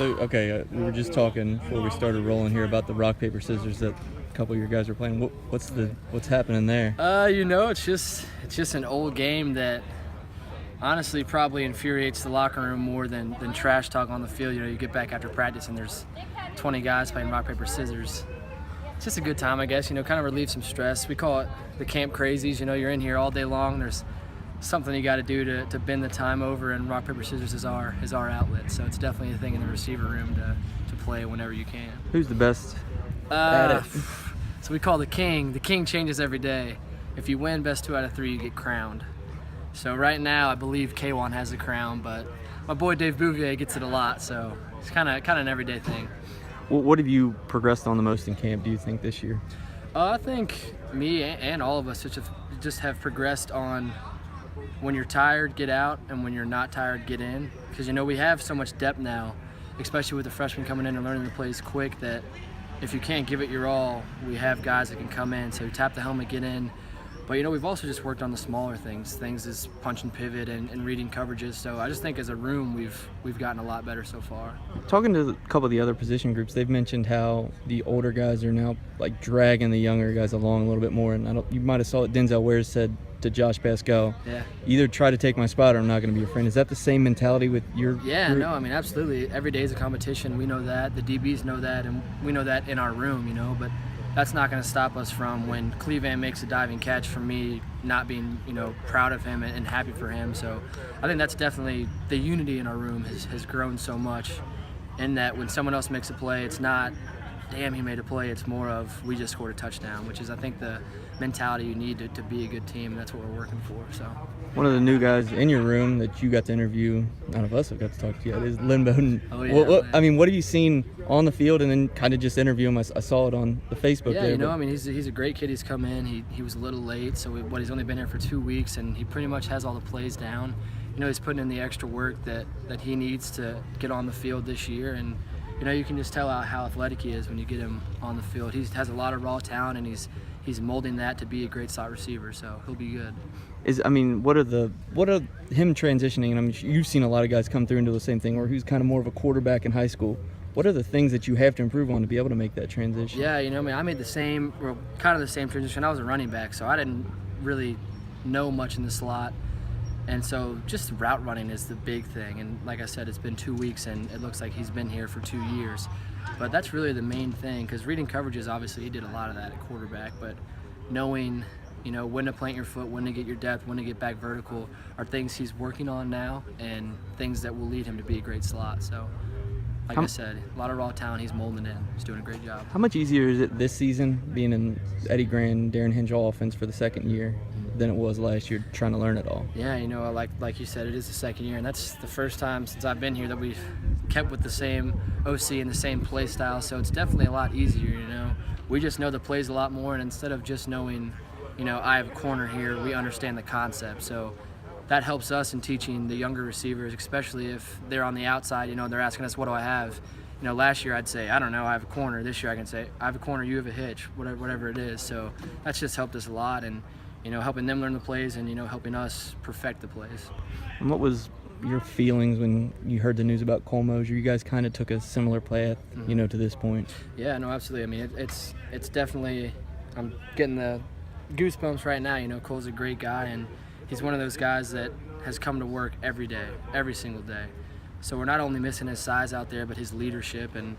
So, okay, we were just talking before we started rolling here about the rock paper scissors that a couple of your guys were playing. What's happening there? It's just an old game that honestly probably infuriates the locker room more than trash talk on the field. You get back after practice and there's 20 guys playing rock paper scissors. It's just a good time, I guess. Kind of relieve some stress. We call it the camp crazies. You're in here all day long. There's something you got to do to bend the time over, and rock paper scissors is our outlet. So it's definitely a thing in the receiver room to play whenever you can. Who's the best at it? So we call the king. The king changes every day. If you win best 2 out of 3, you get crowned. So right now, I believe K1 has the crown, but my boy Dave Bouvier gets it a lot. So it's kind of an everyday thing. What have you progressed on the most in camp, do you think, this year? I think me and all of us just have progressed on when you're tired, get out, and when you're not tired, get in. Because we have so much depth now, especially with the freshmen coming in and learning the plays quick, that if you can't give it your all, we have guys that can come in. So tap the helmet, get in. But we've also just worked on the smaller things as punch and pivot and reading coverages. So I just think as a room we've gotten a lot better so far. Talking to a couple of the other position groups, they've mentioned how the older guys are now like dragging the younger guys along a little bit more. And you might have saw it. Denzel Ware said to Josh Pascal, yeah, either try to take my spot or I'm not going to be your friend. Is that the same mentality with your group? No, absolutely. Every day is a competition. We know that. The DBs know that, and we know that in our room, But that's not going to stop us from when Cleveland makes a diving catch from me not being, proud of him and happy for him. So I think that's definitely the unity in our room has grown so much, in that when someone else makes a play, it's not, damn, he made a play. It's more of, we just scored a touchdown, which is, I think, the mentality you need to be a good team, and that's what we're working for. So one of the new guys in your room that you got to interview, none of us have got to talk to yet, is Lynn Bowden. Oh, yeah, what have you seen on the field, and then kind of just interview him? I saw it on the Facebook. Yeah, he's a great kid. He's come in. He was a little late, so he's only been here for 2 weeks, and he pretty much has all the plays down. He's putting in the extra work that he needs to get on the field this year, and you can just tell how athletic he is when you get him on the field. He has a lot of raw talent, and he's molding that to be a great slot receiver, so he'll be good. What are him transitioning? And you've seen a lot of guys come through and do the same thing, or who's kind of more of a quarterback in high school. What are the things that you have to improve on to be able to make that transition? Yeah, I made the same transition. I was a running back, so I didn't really know much in the slot. And so just route running is the big thing. And like I said, it's been 2 weeks, and it looks like he's been here for 2 years. But that's really the main thing, because reading coverages, obviously, he did a lot of that at quarterback. But knowing, when to plant your foot, when to get your depth, when to get back vertical are things he's working on now, and things that will lead him to be a great slot. So, like I said, a lot of raw talent he's molding in. He's doing a great job. How much easier is it this season being in Eddie Grand, Darren Henshaw offense for the second year than it was last year, trying to learn it all? Yeah, like you said, it is the second year, and that's the first time since I've been here that we've kept with the same OC and the same play style, so it's definitely a lot easier, We just know the plays a lot more, and instead of just knowing, I have a corner here, we understand the concept. So that helps us in teaching the younger receivers, especially if they're on the outside, they're asking us, what do I have? Last year I'd say, I don't know, I have a corner. This year I can say, I have a corner, you have a hitch, whatever it is. So that's just helped us a lot, and helping them learn the plays, and helping us perfect the plays. And what was your feelings when you heard the news about Cole Mosier? You guys kind of took a similar path, to this point. Yeah, no, absolutely. It's definitely, I'm getting the goosebumps right now. Cole's a great guy, and he's one of those guys that has come to work every day, every single day. So we're not only missing his size out there, but his leadership, and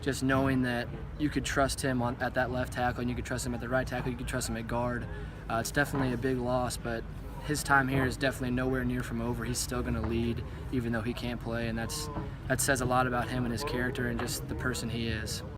just knowing that you could trust him at that left tackle, and you could trust him at the right tackle, you could trust him at guard. It's definitely a big loss, but his time here is definitely nowhere near from over. He's still going to lead, even though he can't play, and that says a lot about him and his character and just the person he is.